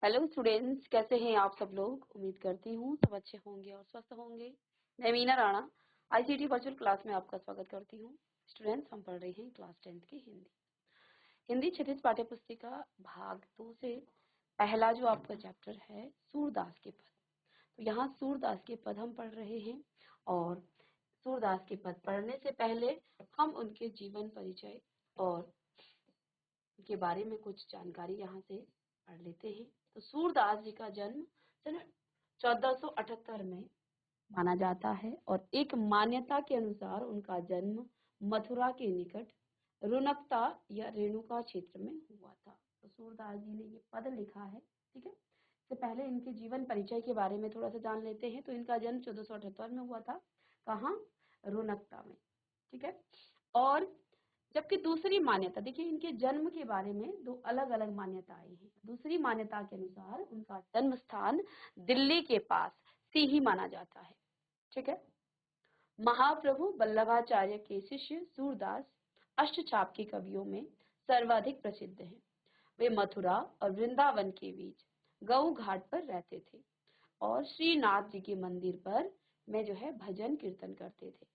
Hello students, कैसे हैं आप सब लोग। उम्मीद करती हूँ सब अच्छे होंगे और स्वस्थ होंगे। मैं Meena Rana ICT virtual class में आपका स्वागत करती हूँ। स्टूडेंट्स, हम पढ़ रहे हैं क्लास 10th की हिंदी क्षितिज पाठ्य पुस्तिका भाग 2 से पहला जो आपका चैप्टर है सूरदास के पद। तो यहाँ सूरदास के पद हम पढ़ रहे हैं और सूरदास के पद पढ़ने से पहले हम उनके जीवन परिचय और उनके बारे में कुछ जानकारी यहाँ से पढ़ लेते हैं। तो सूरदास जी का जन्म सन 1478 में माना जाता है और एक मान्यता के अनुसार उनका जन्म मथुरा के निकट रुनकता या रेणुका क्षेत्र में हुआ था। तो सूरदास जी ने ये पद लिखा है, ठीक है। इससे पहले इनके जीवन परिचय के बारे में थोड़ा सा जान लेते हैं। तो इनका जन्म 1478 में हुआ था, कहाँ, रुनकता में, ठीक है। और जबकि दूसरी मान्यता, देखिए इनके जन्म के बारे में दो अलग अलग मान्यताएं हैं। दूसरी मान्यता के अनुसार उनका जन्म स्थान दिल्ली के पास सीही माना जाता है, ठीक है। महाप्रभु वल्लभाचार्य के शिष्य सूरदास अष्टचाप के कवियों में सर्वाधिक प्रसिद्ध हैं। वे मथुरा और वृंदावन के बीच गऊ घाट पर रहते थे और श्रीनाथ जी के मंदिर पर में जो है भजन कीर्तन करते थे।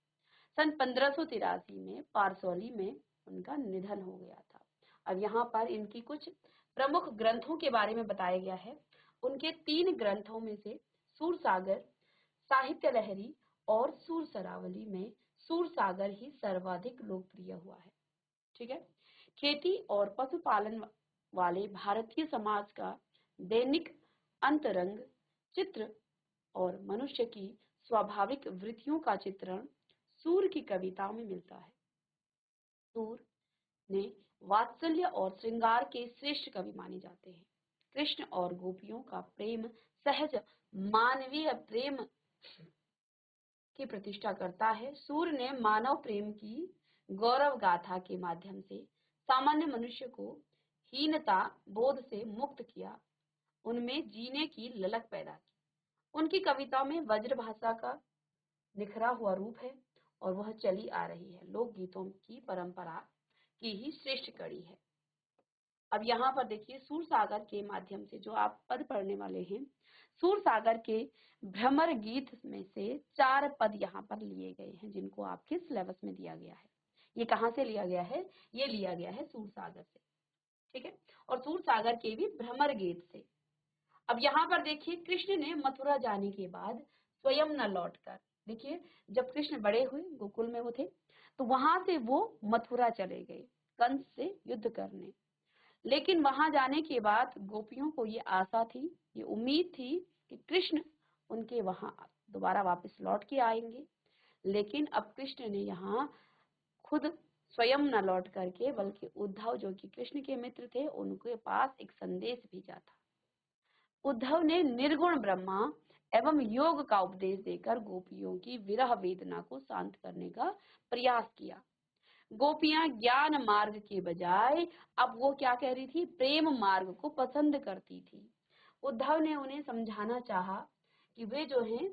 सन 1583 में पारसौली में उनका निधन हो गया था। अब यहाँ पर इनकी कुछ प्रमुख ग्रंथों के बारे में बताया गया है। उनके 3 ग्रंथों में से सूरसागर, साहित्य लहरी और सूर सरावली में सूरसागर ही सर्वाधिक लोकप्रिय हुआ है, ठीक है। खेती और पशुपालन वाले भारतीय समाज का दैनिक अंतरंग चित्र और मनुष्य की स्वाभाविक वृत्तियों का चित्रण सूर की कविताओं में मिलता है। सूर ने वात्सल्य और श्रृंगार के श्रेष्ठ कवि माने जाते हैं। कृष्ण और गोपियों का प्रेम सहज मानवीय प्रेम की प्रतिष्ठा करता है। सूर ने मानव प्रेम की गौरव गाथा के माध्यम से सामान्य मनुष्य को हीनता बोध से मुक्त किया, उनमें जीने की ललक पैदा की। उनकी कविता में वज्र भाषा का निखरा हुआ रूप है और वह चली आ रही है लोकगीतों की परंपरा की ही श्रेष्ठ कड़ी है। अब यहाँ पर देखिए सूरसागर के माध्यम से जो आप पद पढ़ने वाले हैं, सूरसागर के भ्रमर गीत में से 4 पद यहाँ पर लिए गए हैं जिनको आपके सिलेबस में दिया गया है। ये कहाँ से लिया गया है? ये लिया गया है सूरसागर से, ठीक है, और सूरसागर के भी भ्रमर गीत से। अब यहाँ पर देखिए कृष्ण ने मथुरा जाने के बाद स्वयं न लौटकर, देखिए जब कृष्ण बड़े हुए गोकुल में वो थे तो वहां से वो मथुरा चले गए कंस से युद्ध करने। लेकिन वहां जाने के बाद गोपियों को ये आशा थी, ये उम्मीद थी कि कृष्ण उनके वहां दोबारा वापस लौट के आएंगे। लेकिन अब कृष्ण ने यहाँ खुद स्वयं न लौट करके बल्कि उद्धव जो कि कृष्ण के मित्र थे उनके पास एक संदेश भेजा था। उद्धव ने निर्गुण ब्रह्मा एवं योग का उपदेश देकर गोपियों की विरह वेदना को शांत करने का प्रयास किया। गोपियां ज्ञान मार्ग के बजाय अब वो क्या कह रही थी? प्रेम मार्ग को पसंद करती थी। उद्धव ने उन्हें समझाना चाहा कि वे जो हैं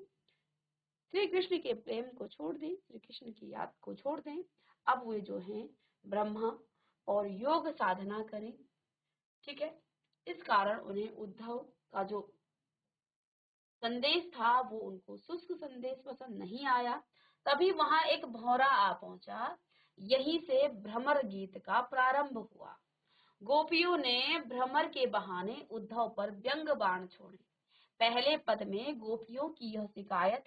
श्री कृष्ण के प्रेम को छोड़ दें, श्री कृष्ण की याद को छोड़ दें। अब वे जो हैं ब्रह्मा और योग साधना करें, ठीक है। इस कारण उन्हें उद्धव का जो संदेश था वो उनको शुष्क संदेश पसंद नहीं आया। तभी वहां एक भौरा आ पहुंचा। यहीं से भ्रमर गीत का प्रारंभ हुआ। गोपियों ने भ्रमर के बहाने उद्धव पर व्यंग बाण छोड़े। पहले पद में गोपियों की यह शिकायत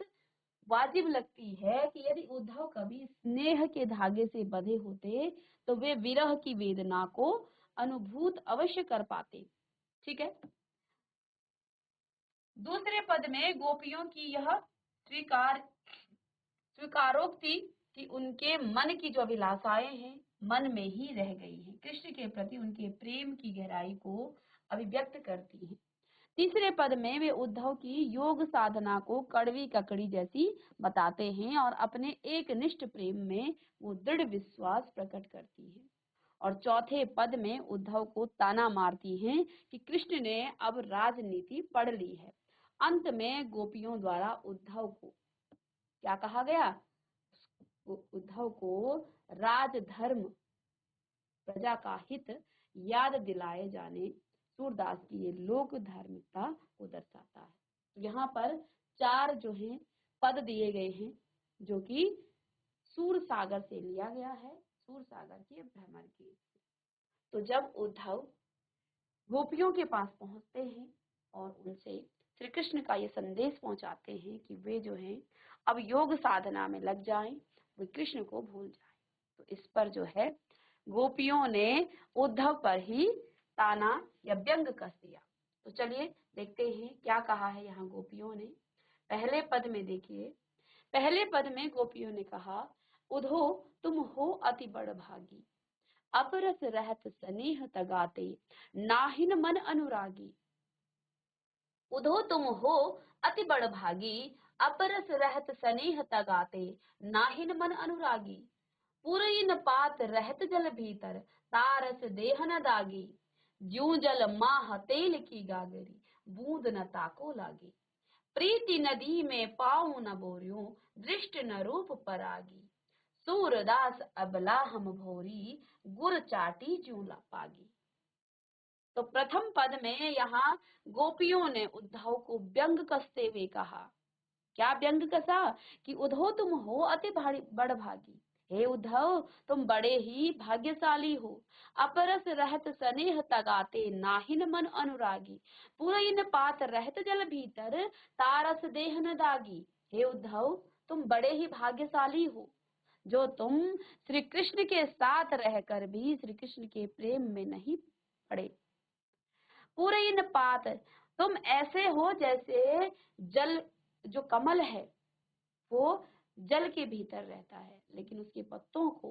वाजिब लगती है कि यदि उद्धव कभी स्नेह के धागे से बंधे होते तो वे विरह की वेदना को अनुभूत अवश्य कर पाते, ठीक है। दूसरे पद में गोपियों की यह स्वीकारोक्ति कि उनके मन की जो अभिलाषाएं हैं मन में ही रह गई हैं, कृष्ण के प्रति उनके प्रेम की गहराई को अभिव्यक्त करती हैं। तीसरे पद में वे उद्धव की योग साधना को कड़वी ककड़ी जैसी बताते हैं और अपने एक निष्ठ प्रेम में वो दृढ़ विश्वास प्रकट करती है। और चौथे पद में उद्धव को ताना मारती हैं कि कृष्ण ने अब राजनीति पढ़ ली है। अंत में गोपियों द्वारा उद्धव को क्या कहा गया? उद्धव को राजधर्म, प्रजा का हित याद दिलाए जाने सूरदास की ये लोक धार्मिकता को दर्शाता है। तो यहाँ पर 4 जो हैं पद दिए गए हैं जो कि सूर सागर से लिया गया है, सूर सागर के भ्रमण के। तो जब उद्धव गोपियों के पास पहुंचते हैं और उनसे श्री कृष्ण का ये संदेश पहुंचाते हैं कि वे जो हैं अब योग साधना में लग जाएं, वे कृष्ण को भूल जाएं। तो इस पर जो है गोपियों ने उद्धव पर ही ताना या व्यंग कस दिया। तो चलिए देखते हैं क्या कहा है यहाँ गोपियों ने। पहले पद में देखिए, पहले पद में गोपियों ने कहा, उधो तुम हो अति बड़ भागी, अपरस रहत स्नेह तगाते, नाहिन मन अनुरागी। उधो तुम हो अति बड़ भागी, अपरस रहत स्नेह तगाते, नाहिन मन अनुरागी। पुरइन पात रहत जल भीतर, तारस देह न दागी। ज्यों जल माह तेल की गागरी, बूंद न ताको लागी। प्रीति नदी में पाऊं न बोरियो, दृष्ट न रूप परागी। सूरदास अबला हम भोरी, गुर चाटी जूला पागी। तो प्रथम पद में यहाँ गोपियों ने उद्धव को व्यंग कसते हुए कहा। क्या व्यंग कसा कि उद्धव तुम हो अति बड़ भागी, हे उद्धव तुम बड़े ही भाग्यशाली हो। अपरस रहत स्नेह तगाते, नाहिन मन अनुरागी। पुरइन पात रहत जल भीतर, तारस देह न दागी। हे उद्धव तुम बड़े ही भाग्यशाली हो जो तुम श्री कृष्ण के साथ रहकर भी श्री कृष्ण के प्रेम में नहीं पड़े। पूरे पात, तुम ऐसे हो जैसे जल, जो कमल है वो जल के भीतर रहता है लेकिन उसके पत्तों को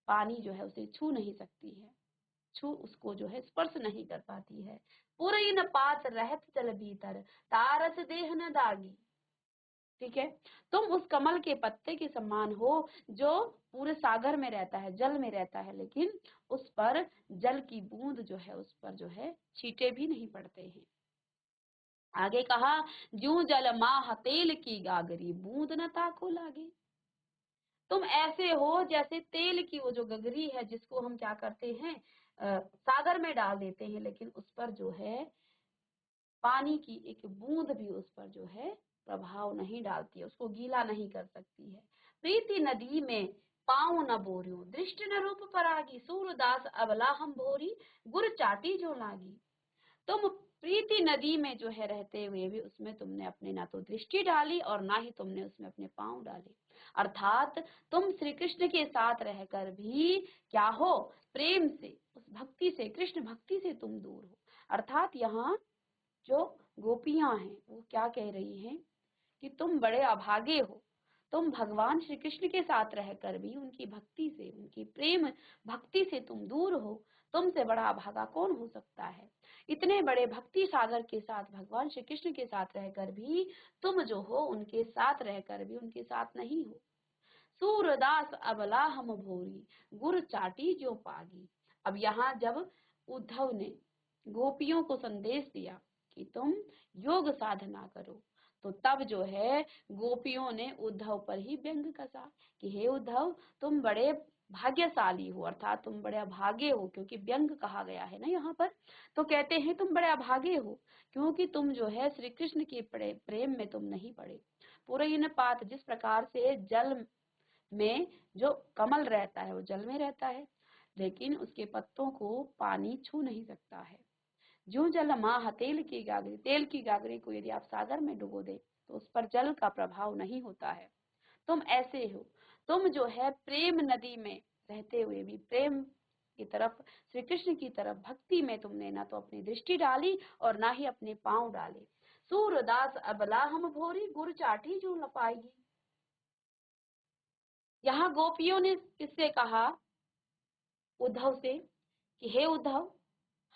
पानी जो है उसे छू नहीं सकती है, छू उसको जो है स्पर्श नहीं कर पाती है। पूरे न पात रहत जल भीतर, तारस देह न दागी। ठीक है, तुम उस कमल के पत्ते के समान हो जो पूरे सागर में रहता है, जल में रहता है, लेकिन उस पर जल की बूंद जो है उस पर जो है छींटे भी नहीं पड़ते हैं। आगे कहा, ज्यों जल माह तेल की गागरी, बूंद न ताको लागे। तुम ऐसे हो जैसे तेल की वो जो गगरी है जिसको हम क्या करते हैं, सागर में डाल देते हैं, लेकिन उस पर जो है पानी की एक बूंद भी उस पर जो है प्रभाव नहीं डालती है, उसको गीला नहीं कर सकती है। प्रीति नदी में पाँव न बोरियो, दृष्टि न रूप परागी। सूरदास अबला हम भोरी, गुर चाटी जो लागी। तुम प्रीति नदी में जो है रहते हुए भी उसमें तुमने अपने ना तो दृष्टि डाली और ना ही तुमने उसमें अपने पांव डाले। अर्थात तुम श्री कृष्ण के साथ रहकर भी क्या हो, प्रेम से, उस भक्ति से, कृष्ण भक्ति से तुम दूर हो। अर्थात यहाँ जो गोपियां हैं वो क्या कह रही हैं कि तुम बड़े अभागे हो, तुम भगवान श्री कृष्ण के साथ रहकर भी उनकी भक्ति से, उनकी प्रेम भक्ति से तुम दूर हो। तुमसे बड़ा अभागा कौन हो सकता है। इतने बड़े भक्ति सागर के साथ, भगवान श्री कृष्ण के साथ रहकर भी तुम जो हो उनके साथ रहकर भी उनके साथ नहीं हो। सूरदास अबला हम भोरी, गुर चाटी जो पागी। अब यहाँ जब उद्धव ने गोपियों को संदेश दिया कि तुम योग साधना करो, तो तब जो है गोपियों ने उद्धव पर ही व्यंग कसा कि हे उद्धव तुम बड़े भाग्यशाली हो, अर्थात तुम बड़े अभागे हो, क्योंकि व्यंग कहा गया है ना यहाँ पर। तो कहते हैं तुम बड़े अभागे हो क्योंकि तुम जो है श्री कृष्ण के प्रेम में तुम नहीं पड़े। पूरे पात, जिस प्रकार से जल में जो कमल रहता है वो जल में रहता है लेकिन उसके पत्तों को पानी छू नहीं सकता है। जो जल माह तेल की गागरी, तेल की गागरी को यदि आप सागर में डुबो दे तो उस पर जल का प्रभाव नहीं होता है। तुम ऐसे हो, तुम जो है प्रेम नदी में रहते हुए भी प्रेम की तरफ, श्री कृष्ण की तरफ भक्ति में तुमने ना तो अपनी दृष्टि डाली और ना ही अपने पांव डाले। सूरदास अबला हम भोरी, गुर चाटी जो लपाएगी। यहाँ गोपियों ने किससे कहा, उद्धव से, कि हे उद्धव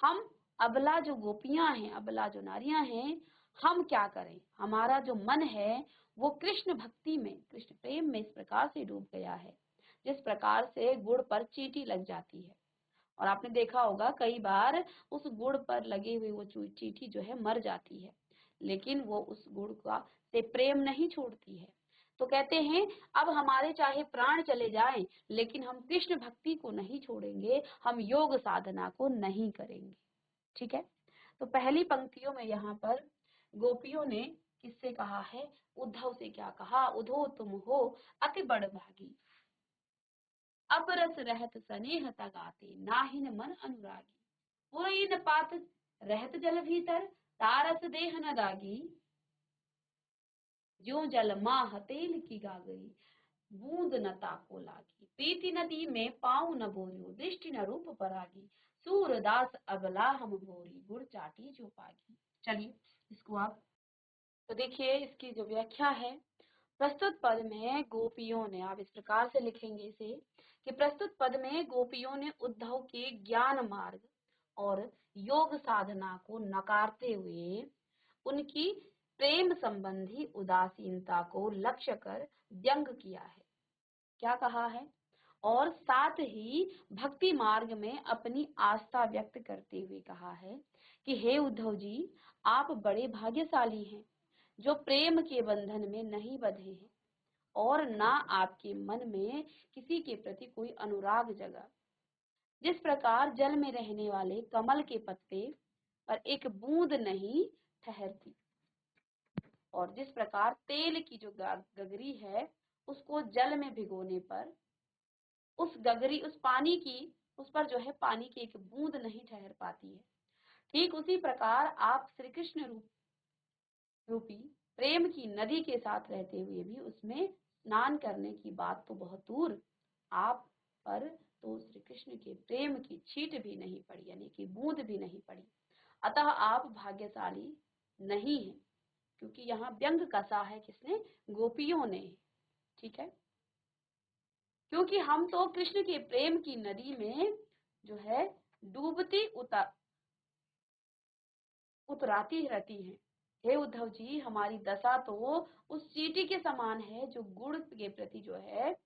हम अबला जो गोपियां हैं, अबला जो नारियां हैं, हम क्या करें, हमारा जो मन है वो कृष्ण भक्ति में, कृष्ण प्रेम में इस प्रकार से डूब गया है जिस प्रकार से गुड़ पर चींटी लग जाती है। और आपने देखा होगा कई बार उस गुड़ पर लगी हुई वो चींटी जो है मर जाती है लेकिन वो उस गुड़ का से प्रेम नहीं छोड़ती है। तो कहते हैं अब हमारे चाहे प्राण चले जाएं लेकिन हम कृष्ण भक्ति को नहीं छोड़ेंगे, हम योग साधना को नहीं करेंगे। ठीक है। तो पहली पंक्तियों में यहाँ पर गोपियों ने किससे कहा है? उद्धव से क्या कहा? उद्धव तुम हो अति बड़भागी, अब रस रहत स्नेह तगाते, नाहिन मन अनुरागी, पुरैन पात रहत जल भीतर, तारस देह न दागी, ज्यों जल माह तेल की गागरी, बूंद न ताको लागी, प्रीति नदी में पाँव न बोरियो, दृष्टि न रूप परागी, सूरदास अबला हम भोरी, गुड़ चाटी जो पागी। चलिए इसको आप तो देखिए, इसकी जो व्याख्या है, प्रस्तुत पद में गोपियों ने, आप इस प्रकार से लिखेंगे इसे कि प्रस्तुत पद में गोपियों ने उद्धव के ज्ञान मार्ग और योग साधना को नकारते हुए उनकी प्रेम संबंधी उदासीनता को लक्ष्य कर व्यंग किया है। क्या कहा है? और साथ ही भक्ति मार्ग में अपनी आस्था व्यक्त करते हुए कहा है कि हे उद्धव जी, आप बड़े भाग्यशाली हैं जो प्रेम के बंधन में नहीं बंधे हैं और ना आपके मन में किसी के प्रति कोई अनुराग जगा। जिस प्रकार जल में रहने वाले कमल के पत्ते पर एक बूंद नहीं ठहरती और जिस प्रकार तेल की जो गगरी है उसको जल में भिगोने पर उस गगरी, उस पानी की, उस पर जो है पानी की एक बूंद नहीं ठहर पाती है, ठीक उसी प्रकार आप श्री कृष्ण रूपी प्रेम की नदी के साथ रहते हुए भी उसमें स्नान करने की बात तो बहुत दूर, आप पर तो श्री कृष्ण के प्रेम की छींट भी नहीं पड़ी, यानी कि बूंद भी नहीं पड़ी। अतः आप भाग्यशाली नहीं हैं, क्योंकि यहाँ व्यंग कसा है किसने? गोपियों ने। ठीक है, क्योंकि हम तो कृष्ण के प्रेम की नदी में जो है डूबती उतराती रहती हैं। हे उद्धव जी, हमारी दशा तो उस चींटी के समान है जो गुड़ के प्रति जो है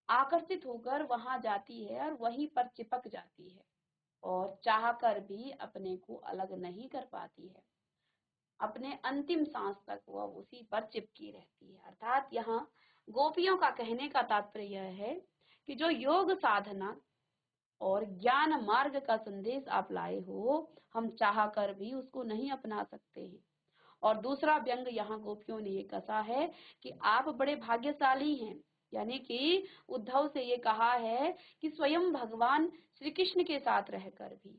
आकर्षित होकर वहां जाती है और वहीं पर चिपक जाती है और चाहकर भी अपने को अलग नहीं कर पाती है, अपने अंतिम सांस तक वह उसी पर चिपकी रहती है। अर्थात यहाँ गोपियों का कहने का तात्पर्य यह है कि जो योग साधना और ज्ञान मार्ग का संदेश आप लाए हो, हम चाह कर भी उसको नहीं अपना सकते हैं। और दूसरा व्यंग यहाँ गोपियों ने ये कसा है कि आप बड़े भाग्यशाली हैं, यानी कि उद्धव से ये कहा है कि स्वयं भगवान श्री कृष्ण के साथ रहकर भी,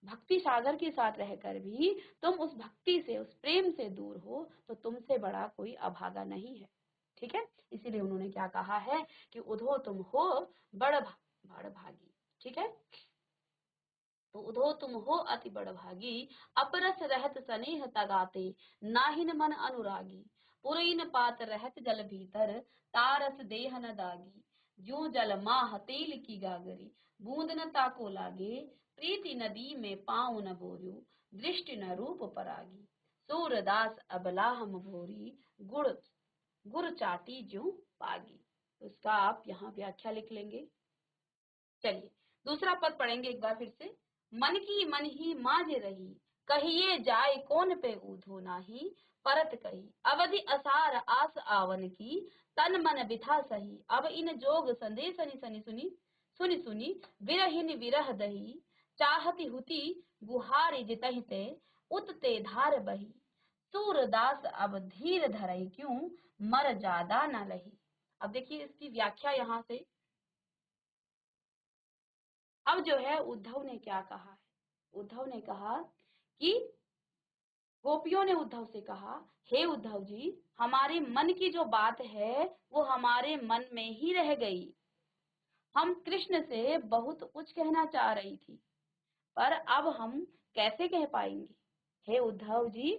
भक्ति सागर के साथ रहकर भी तुम उस भक्ति से, उस प्रेम से दूर हो, तो तुमसे बड़ा कोई अभागा नहीं है। ठीक है, इसीलिए उन्होंने क्या कहा है कि उद्धव तुम हो बड़ भागी। ठीक है, तो उद्धव तुम हो अति बड़भागी, अपरस रहत स्नेह तगाते, नाहिन मन अनुरागी, पुरैन पात रहत जल भीतर, तारस देह न दागी, ज्यों जल माह तेल की गागरी, बूंद न ताको लागे, प्रीति नदी में पाँव न बोरियो, दृष्टि न रूप परागी, सूरदास अबला हम भोरी, गुड़ गुड़ चाटी ज्यों पागी। तो इसका आप यहाँ व्याख्या लिख लेंगे। चलिए दूसरा पद पढ़ेंगे एक बार फिर से। मन की मन ही माज रही, कहिए जाए कौन पे ऊधो नाही, परत कही अवधि असार आस आवन की, तन मन बिथा सही, अब इन जोग संदेश सनि सनि सुनी, सुनि सुनी विरहिन विरह दही, चाहती हुती गुहारी जितहि ते, उतते धार बही, सूरदास अब धीर धरई क्यों, मर जादा न लही। अब देखिए इसकी व्याख्या यहाँ से। अब जो है उद्धव ने क्या कहा है? उद्धव ने कहा कि गोपियों ने उद्धव से कहा, हे उद्धव जी, हमारे मन की जो बात है वो हमारे मन में ही रह गई। हम कृष्ण से बहुत कुछ कहना चाह रही थी, पर अब हम कैसे कह पाएंगे? हे उद्धव जी,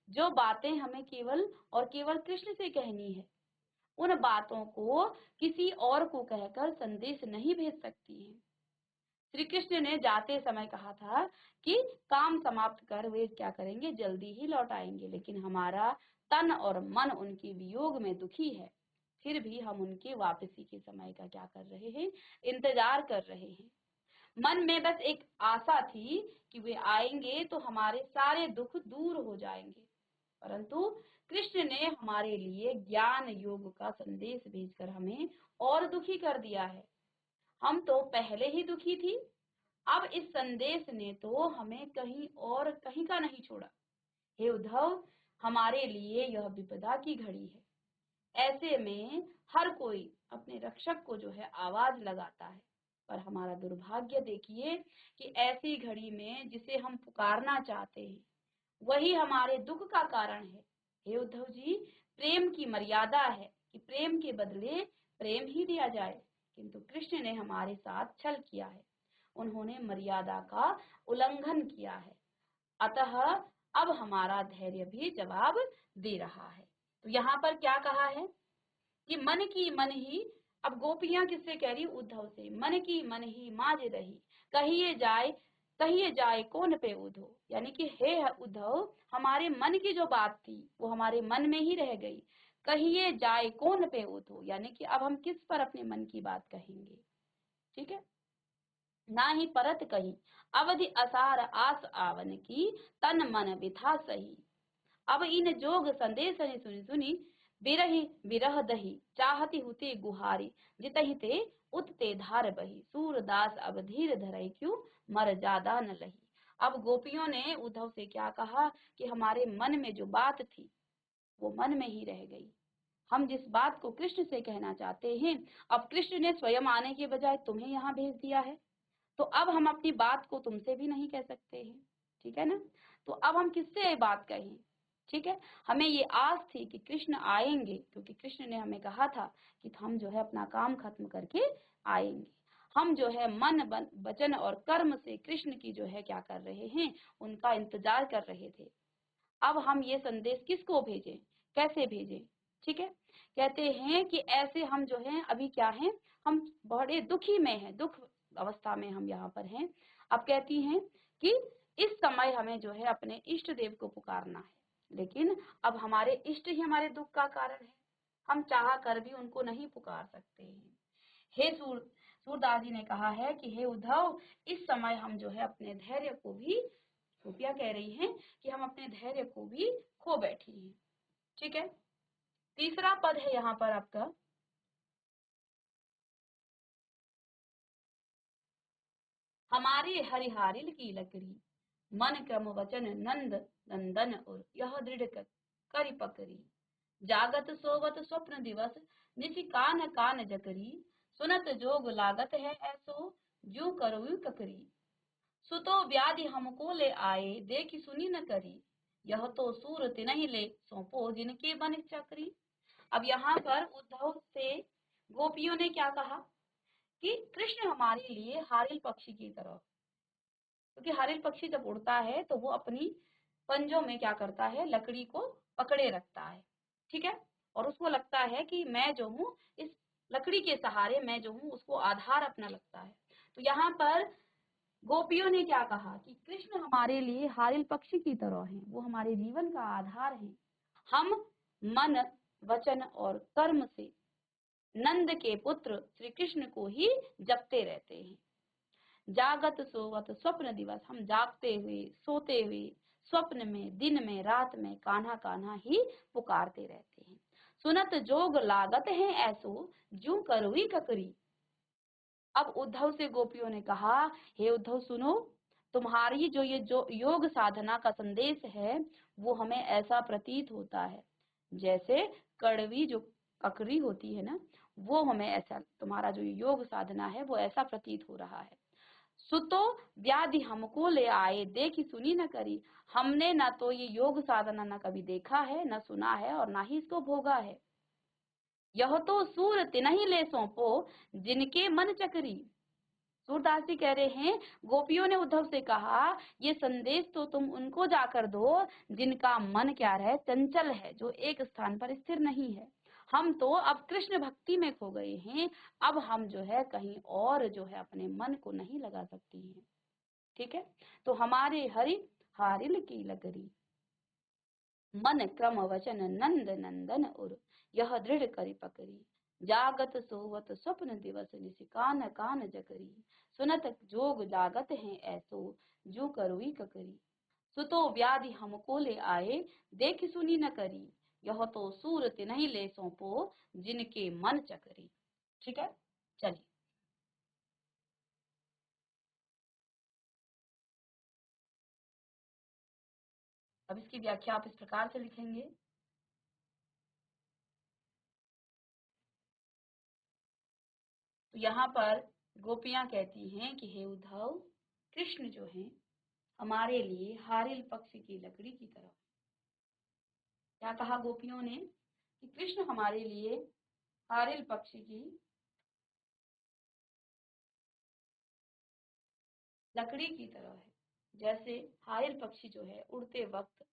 जो बातें हमें केवल और केवल कृष्ण से कहनी है, उन बातों को किसी और को कहकर संदेश नहीं भेज सकती हैं। श्री कृष्ण ने जाते समय कहा था कि काम समाप्त कर वे क्या करेंगे, जल्दी ही लौट आएंगे, लेकिन हमारा तन और मन उनके वियोग में दुखी है, फिर भी हम उनके वापसी के समय का क्या कर रहे हैं, इंतजार कर रहे हैं। मन में बस एक आशा थी कि वे आएंगे तो हमारे सारे दुख दूर हो जाएंगे, परंतु कृष्ण ने हमारे लिए ज्ञान योग का संदेश भेजकर हमें और दुखी कर दिया है। हम तो पहले ही दुखी थी, अब इस संदेश ने तो हमें कहीं का नहीं छोड़ा। हे उद्धव, हमारे लिए यह विपदा की घड़ी है। ऐसे में हर कोई अपने रक्षक को जो है आवाज लगाता है, पर हमारा दुर्भाग्य देखिए कि ऐसी घड़ी में जिसे हम पुकारना चाहते हैं वही हमारे दुख का कारण है। हे उद्धव जी, प्रेम की मर्यादा है कि प्रेम के बदले प्रेम ही दिया जाए, किंतु कृष्ण ने हमारे साथ छल किया है। उन्होंने मर्यादा का उल्लंघन किया है, अतः अब हमारा धैर्य भी जवाब दे रहा है। तो यहाँ पर क्या कहा है कि मन की मन ही, अब गोपियां किससे कह रही, उद्धव से, मन की मन ही माज रही, कहिए जाए कौन पे उद्धव, यानी कि हे उद्धव, हमारे मन की जो बात थी वो हमारे मन में ही रह गई, कहिए जाए कौन पे उद्धव, यानी कि अब हम किस पर अपने मन की बात कहेंगे। ठीक है, ना ही परत कही अवधि असार आस आवन की, तन मन विथा सही। अब इन जोग संदेश ने सुनी सुनी, बिरहि विरह दही, चाहती हुते गुहारी, जितहि ते उतते धार बही, सूरदास अब धीर धरई क्यों, मर जादा न लही। अब गोपियों ने उद्धव से क्या कहा कि हमारे मन में जो बात थी वो मन में ही रह गई। हम जिस बात को कृष्ण से कहना चाहते हैं, अब कृष्ण ने स्वयं आने के बजाय तुम्हें यहाँ भेज दिया है, तो अब हम अपनी बात को तुमसे भी नहीं कह सकते हैं। ठीक है ना, तो अब हम किससे ये बात कहें। ठीक है, हमें ये आस थी कि कृष्ण आएंगे, क्योंकि कृष्ण ने हमें कहा था कि हम जो है अपना काम खत्म करके आएंगे। हम जो है मन वचन और कर्म से कृष्ण की जो है क्या कर रहे हैं, उनका इंतजार कर रहे थे। अब हम ये संदेश किसको भेजें, कैसे भेजें। ठीक है, कहते हैं कि ऐसे हम जो है अभी क्या हैं, हम बड़े दुखी में हैं, दुख अवस्था में हम यहाँ पर हैं। अब कहती हैं कि इस समय हमें जो है अपने इष्ट देव को पुकारना है, लेकिन अब हमारे इष्ट ही हमारे दुख का कारण है, हम चाह कर भी उनको नहीं पुकार सकते हैं। हे सूरदास जी ने कहा है कि हे उद्धव, इस समय हम जो है अपने धैर्य को भी, गोपियां कह रही हैं कि हम अपने धैर्य को भी खो बैठी हैं। ठीक है, तीसरा पद है यहाँ पर आपका, हमारे हरिहारिल की लकड़ी, मन क्रम वचन नंद नंदन और यह दृढ़ करी पकड़ी, जागत सोवत स्वप्न दिवस, निशि कान कान जकरी, सुनत जोग लागत है ऐसो, जू करो ककरी। सुतो व्याधि हमको ले आए, देखी सुनी न करी, यह तो सूरत नहीं ले सौंपो जिनके बन चकरी। अब यहाँ पर उद्धव से गोपियों ने क्या कहा कि कृष्ण हमारे लिए हारिल पक्षी की तरह, क्योंकि हारिल पक्षी जब उड़ता है तो वो अपनी पंजों में क्या करता है, लकड़ी को पकड़े रखता है। ठीक है, और उसको लगता है कि मैं जो हूँ इस लकड़ी के सहारे, मैं जो हूँ उसको आधार अपना लगता है। तो यहाँ पर गोपियों ने क्या कहा कि कृष्ण हमारे लिए हारिल पक्षी की तरह हैं, वो हमारे जीवन का आधार है। हम मन वचन और कर्म से नंद के पुत्र श्री कृष्ण को ही जपते रहते हैं। जागत सोवत स्वप्न दिवस, हम जागते हुए सोते हुए स्वप्न में दिन में रात में कान्हा कान्हा ही पुकारते रहते हैं। सुनत जोग लागत है ऐसो, जू करुई ककरी। अब उद्धव से गोपियों ने कहा, हे उद्धव सुनो, तुम्हारी जो योग साधना का संदेश है वो हमें ऐसा प्रतीत होता है जैसे कड़वी जो ककड़ी होती है ना, वो हमें ऐसा, तुम्हारा जो योग साधना है वो ऐसा प्रतीत हो रहा है। सुतो व्याधि हमको ले आए, देखी सुनी न करी, हमने ना तो ये योग साधना ना कभी देखा है, ना सुना है, और ना ही इसको भोगा है। यह तो सूर तिनहि ले सौंपो जिनके मन चकरी। सूरदास जी कह रहे हैं, गोपियों ने उद्धव से कहा ये संदेश तो तुम उनको जाकर दो जिनका मन क्या है, चंचल है, जो एक स्थान पर स्थिर नहीं है। हम तो अब कृष्ण भक्ति में खो गए हैं, अब हम जो है कहीं और जो है अपने मन को नहीं लगा सकती हैं। ठीक है, तो हमारे हरि हारिल की लगरी, मन क्रम वचन नंद नंदन उर, यह दृढ़ करी पकड़ी, जागत सोवत स्वप्न दिवस, निशि कान कान जकरी, सुनत जोग जागत है ऐसो, जू करुई ककरी। सुतो व्याधि हमको ले आए, देख सुनी न करी, यह तो सूरत नहीं ले सौंपो जिनके मन चकरी। ठीक है, चलिए। अब इसकी व्याख्या आप इस प्रकार से लिखेंगे। तो यहाँ पर गोपियां कहती हैं कि हे उद्धव, कृष्ण जो हैं हमारे लिए हारिल पक्षी की लकड़ी की तरह। क्या कहा गोपियों ने कि कृष्ण हमारे लिए हारिल पक्षी की लकड़ी की तरह है। जैसे हारिल पक्षी जो है उड़ते वक्त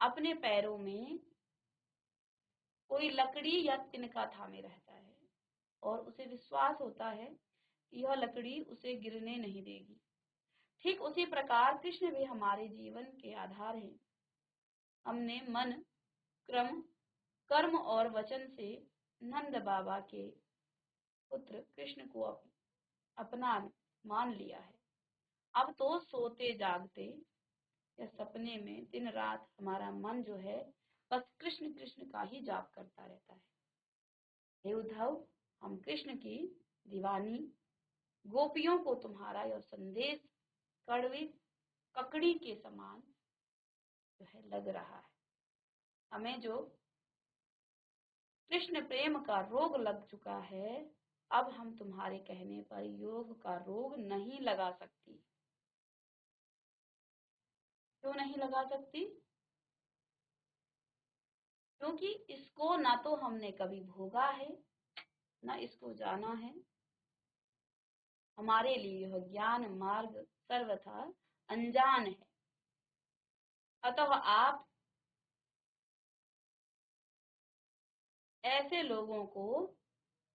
अपने पैरों में कोई लकड़ी या तिनका थामे रहता है और उसे विश्वास होता है कि यह लकड़ी उसे गिरने नहीं देगी। ठीक उसी प्रकार कृष्ण भी हमारे जीवन के आधार हैं। हमने मन, क्रम, कर्म और वचन से नंद बाबा के पुत्र कृष्ण को अपना मान लिया है। अब तो सोते जागते या सपने में दिन रात हमारा मन जो है बस कृष्ण कृष्ण का ही जाप करता रहता है। हे उद्धव, हम कृष्ण की दीवानी गोपियों को तुम्हारा यह संदेश कड़वी ककड़ी के समान जो है लग रहा है। हमें जो कृष्ण प्रेम का रोग लग चुका है, अब हम तुम्हारे कहने पर योग का रोग नहीं लगा सकती। क्यों नहीं लगा सकती? क्योंकि इसको ना तो हमने कभी भोगा है, ना इसको जाना है। हमारे लिए यह ज्ञान मार्ग सर्वथा अनजान है। अतः आप ऐसे लोगों को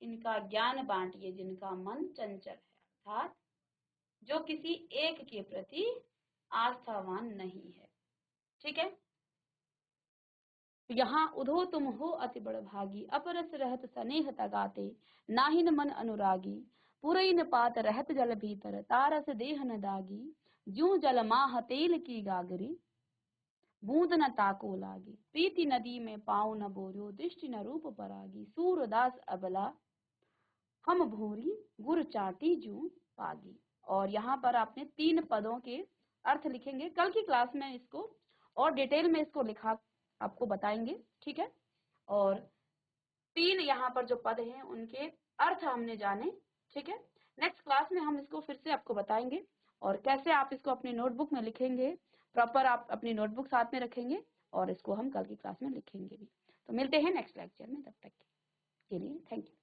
इनका ज्ञान बांटिए जिनका मन चंचल है, अर्थात जो किसी एक के प्रति आस्थावान नहीं है। ठीक है। यहाँ उधो तुम हो अति बड़ भागी, अपरस रहत स्नेह तगाते, नाहिन मन अनुरागी, पुरैन पात रहत जल भीतर, तारस देह न दागी, जू जल माह तेल की गागरी, बूंद न ताको लागी, प्रीति नदी में पाँव न बोरो, दृष्टि न रूप परागी, सूरदास अबला हम भूरी गुर चाटी जू पागी। और यहाँ पर आपने 3 पदों के अर्थ लिखेंगे। कल की क्लास में इसको और डिटेल में इसको लिखा आपको बताएंगे। ठीक है। और 3 यहाँ पर जो पद हैं उनके अर्थ हमने जाने। ठीक है। नेक्स्ट क्लास में हम इसको फिर से आपको बताएंगे और कैसे आप इसको अपनी नोटबुक में लिखेंगे। प्रॉपर आप अपनी नोटबुक साथ में रखेंगे और इसको हम कल की क्लास में लिखेंगे भी। तो मिलते हैं नेक्स्ट लेक्चर में, तब तक के लिए थैंक यू।